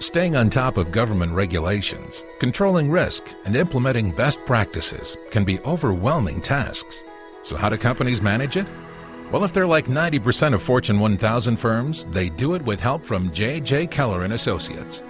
Staying on top of government regulations, controlling risk, and implementing best practices can be overwhelming tasks. So how do companies manage it? Well, if they're like 90% of Fortune 1000 firms, they do it with help from J.J. Keller & Associates.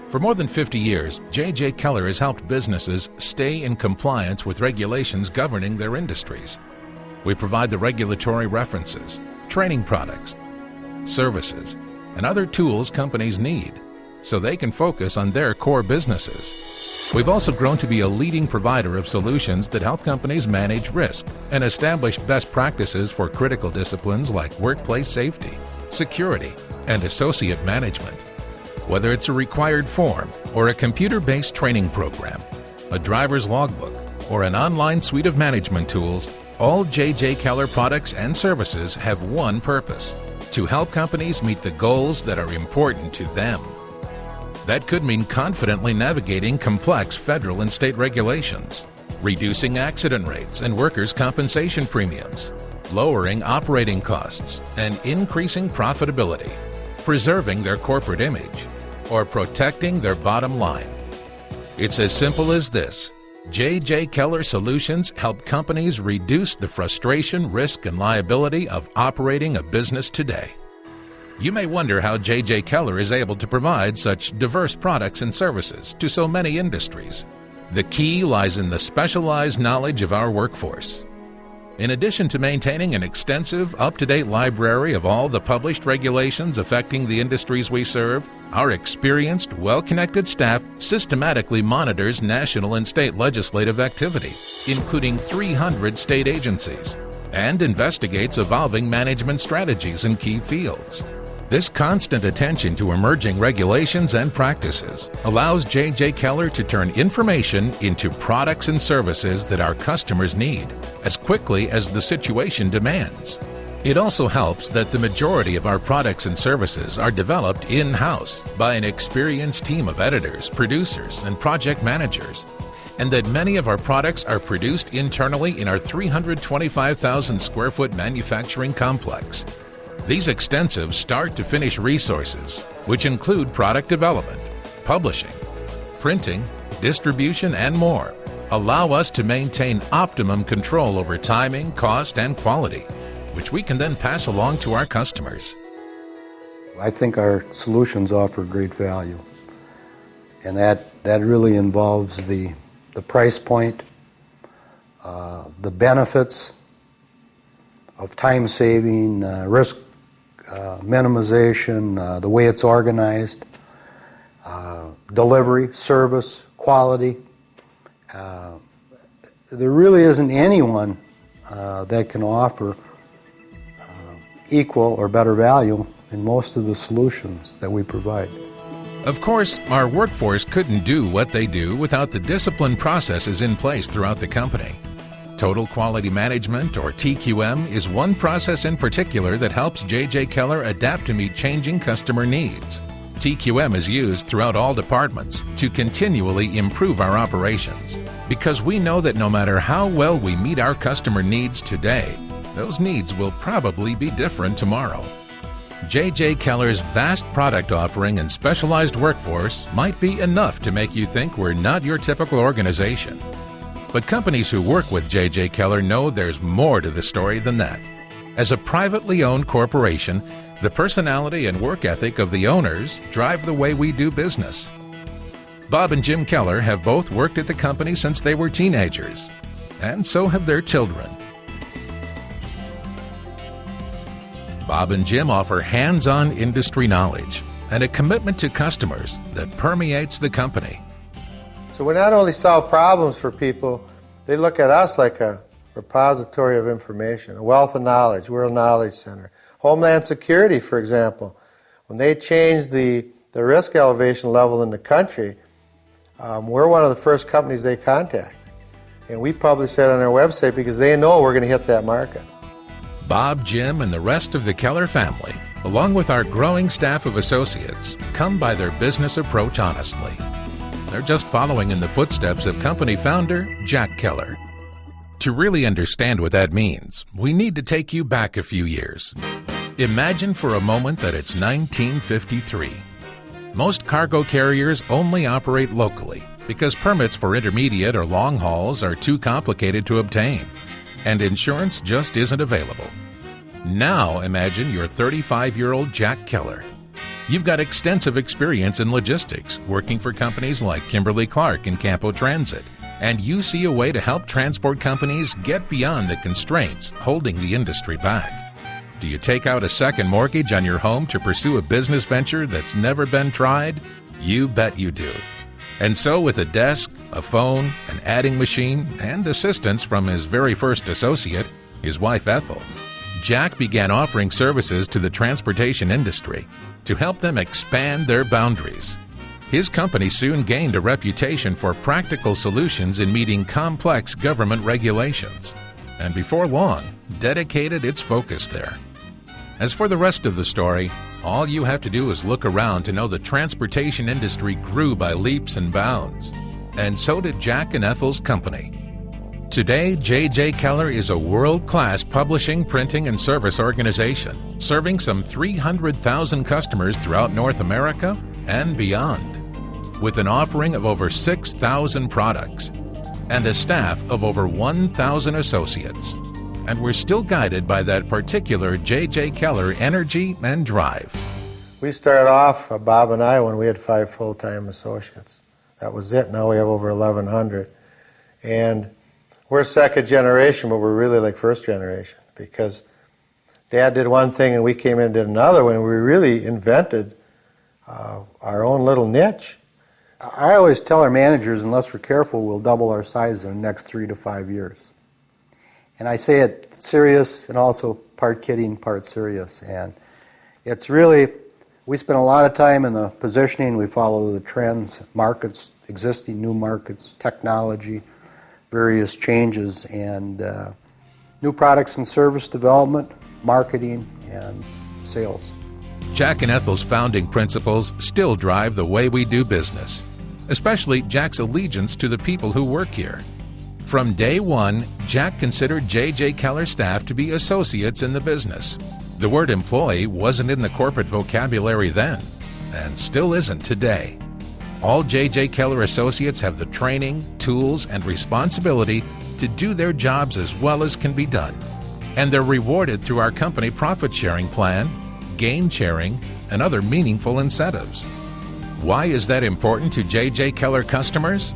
For more than 50 years, J.J. Keller has helped businesses stay in compliance with regulations governing their industries. We provide the regulatory references, training products, services, and other tools companies need, so they can focus on their core businesses. We've also grown to be a leading provider of solutions that help companies manage risk and establish best practices for critical disciplines like workplace safety, security, and associate management. Whether it's a required form or a computer-based training program, a driver's logbook, or an online suite of management tools, all J.J. Keller products and services have one purpose: to help companies meet the goals that are important to them. That could mean confidently navigating complex federal and state regulations, reducing accident rates and workers' compensation premiums, lowering operating costs and increasing profitability, preserving their corporate image, or protecting their bottom line. It's as simple as this. J.J. Keller Solutions help companies reduce the frustration, risk, and liability of operating a business today. You may wonder how J.J. Keller is able to provide such diverse products and services to so many industries. The key lies in the specialized knowledge of our workforce. In addition to maintaining an extensive, up-to-date library of all the published regulations affecting the industries we serve, our experienced, well-connected staff systematically monitors national and state legislative activity, including 300 state agencies, and investigates evolving management strategies in key fields. This constant attention to emerging regulations and practices allows J.J. Keller to turn information into products and services that our customers need as quickly as the situation demands. It also helps that the majority of our products and services are developed in-house by an experienced team of editors, producers, and project managers, and that many of our products are produced internally in our 325,000 square foot manufacturing complex. These extensive start-to-finish resources, which include product development, publishing, printing, distribution, and more, allow us to maintain optimum control over timing, cost, and quality, which we can then pass along to our customers. I think our solutions offer great value, and that really involves the price point, the benefits of time saving, risk minimization, the way it's organized, delivery, service, quality. There really isn't anyone that can offer equal or better value in most of the solutions that we provide. Of course, our workforce couldn't do what they do without the disciplined processes in place throughout the company. Total Quality Management, or TQM, is one process in particular that helps J.J. Keller adapt to meet changing customer needs. TQM is used throughout all departments to continually improve our operations, because we know that no matter how well we meet our customer needs today, those needs will probably be different tomorrow. J.J. Keller's vast product offering and specialized workforce might be enough to make you think we're not your typical organization. But companies who work with J.J. Keller know there's more to the story than that. As a privately owned corporation, the personality and work ethic of the owners drive the way we do business. Bob and Jim Keller have both worked at the company since they were teenagers. and so have their children. Bob and Jim offer hands-on industry knowledge and a commitment to customers that permeates the company. So we not only solve problems for people, they look at us like a repository of information, a wealth of knowledge. We're a knowledge center. Homeland Security, for example, when they changed the risk elevation level in the country, we're one of the first companies they contact. And we publish that on our website because they know we're going to hit that market. Bob, Jim, and the rest of the Keller family, along with our growing staff of associates, come by their business approach honestly. They're just following in the footsteps of company founder Jack Keller. To really understand what that means, we need to take you back a few years. Imagine for a moment that it's 1953. Most cargo carriers only operate locally because permits for intermediate or long hauls are too complicated to obtain, and insurance just isn't available. Now imagine you're 35-year-old Jack Keller. You've got extensive experience in logistics, working for companies like Kimberly-Clark and Campo Transit, and you see a way to help transport companies get beyond the constraints holding the industry back. Do you take out a second mortgage on your home to pursue a business venture that's never been tried? You bet you do. And so with a desk, a phone, an adding machine, and assistance from his very first associate, his wife Ethel, Jack began offering services to the transportation industry to help them expand their boundaries. His company soon gained a reputation for practical solutions in meeting complex government regulations, and before long, dedicated its focus there. As for the rest of the story, all you have to do is look around to know the transportation industry grew by leaps and bounds, and so did Jack and Ethel's company. Today, J.J. Keller is a world-class publishing, printing, and service organization, serving some 300,000 customers throughout North America and beyond, with an offering of over 6,000 products and a staff of over 1,000 associates. And we're still guided by that particular J.J. Keller energy and drive. We started off, Bob and I, when we had 5 full-time associates. That was it. Now we have over 1,100. And we're second generation, but we're really like first generation because Dad did one thing and we came in and did another one, and we really invented our own little niche. I always tell our managers, unless we're careful, we'll double our size in the next 3 to 5 years. And I say it serious and also part kidding, part serious. And it's really, we spend a lot of time in the positioning. We follow the trends, markets, existing new markets, technology, various changes, and new products and service development, marketing, and sales. Jack and Ethel's founding principles still drive the way we do business, especially Jack's allegiance to the people who work here. From day one, Jack considered J.J. Keller staff to be associates in the business. The word employee wasn't in the corporate vocabulary then, and still isn't today. All J.J. Keller associates have the training, tools, and responsibility to do their jobs as well as can be done. And they're rewarded through our company profit-sharing plan, gain sharing, and other meaningful incentives. Why is that important to J.J. Keller customers?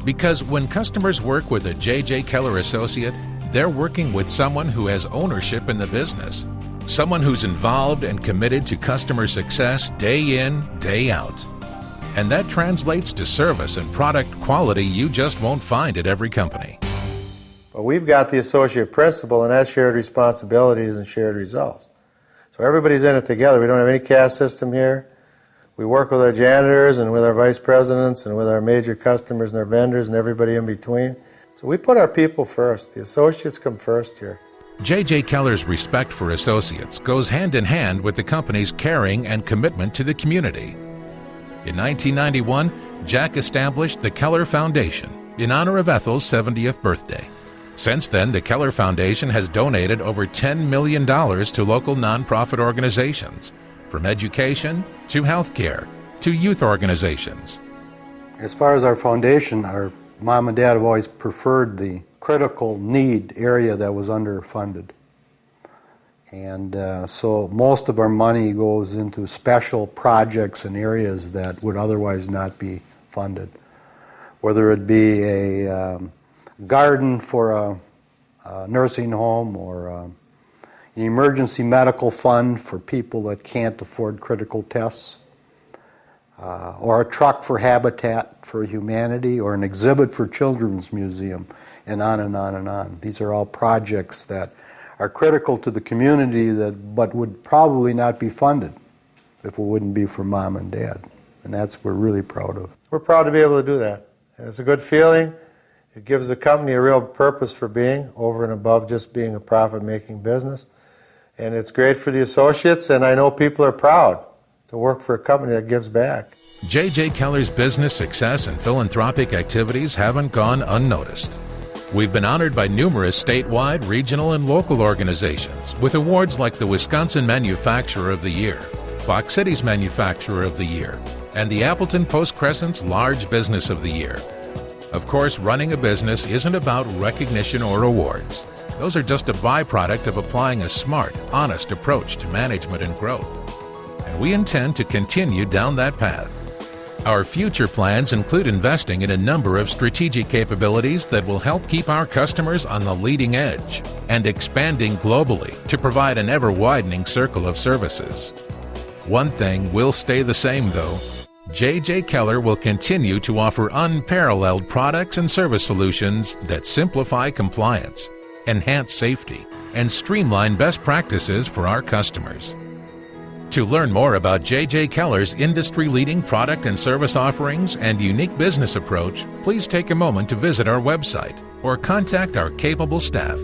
Because when customers work with a J.J. Keller associate, they're working with someone who has ownership in the business, someone who's involved and committed to customer success day in, day out. And that translates to service and product quality you just won't find at every company. But we've got the associate principle, and that's shared responsibilities and shared results. So everybody's in it together. We don't have any caste system here. We work with our janitors and with our vice presidents and with our major customers and our vendors and everybody in between. So we put our people first. The associates come first here. J.J. Keller's respect for associates goes hand in hand with the company's caring and commitment to the community. In 1991, Jack established the Keller Foundation in honor of Ethel's 70th birthday. Since then, the Keller Foundation has donated over $10 million to local nonprofit organizations, from education to healthcare to youth organizations. As far as our foundation, our mom and dad have always preferred the critical need area that was underfunded. And so most of our money goes into special projects and areas that would otherwise not be funded. Whether it be a garden for a nursing home, or an emergency medical fund for people that can't afford critical tests, or a truck for Habitat for Humanity, or an exhibit for Children's Museum, and on and on and on. These are all projects that are critical to the community but would probably not be funded if it wouldn't be for Mom and Dad. And that's what we're really proud of. We're proud to be able to do that. And it's a good feeling. It gives the company a real purpose for being, over and above just being a profit-making business. And it's great for the associates, and I know people are proud to work for a company that gives back. J.J. Keller's business success and philanthropic activities haven't gone unnoticed. We've been honored by numerous statewide, regional, and local organizations with awards like the Wisconsin Manufacturer of the Year, Fox Cities Manufacturer of the Year, and the Appleton Post-Crescent's Large Business of the Year. Of course, running a business isn't about recognition or awards. Those are just a byproduct of applying a smart, honest approach to management and growth. And we intend to continue down that path. Our future plans include investing in a number of strategic capabilities that will help keep our customers on the leading edge and expanding globally to provide an ever-widening circle of services. One thing will stay the same, though. J.J. Keller will continue to offer unparalleled products and service solutions that simplify compliance, enhance safety, and streamline best practices for our customers. To learn more about J.J. Keller's industry-leading product and service offerings and unique business approach, please take a moment to visit our website or contact our capable staff.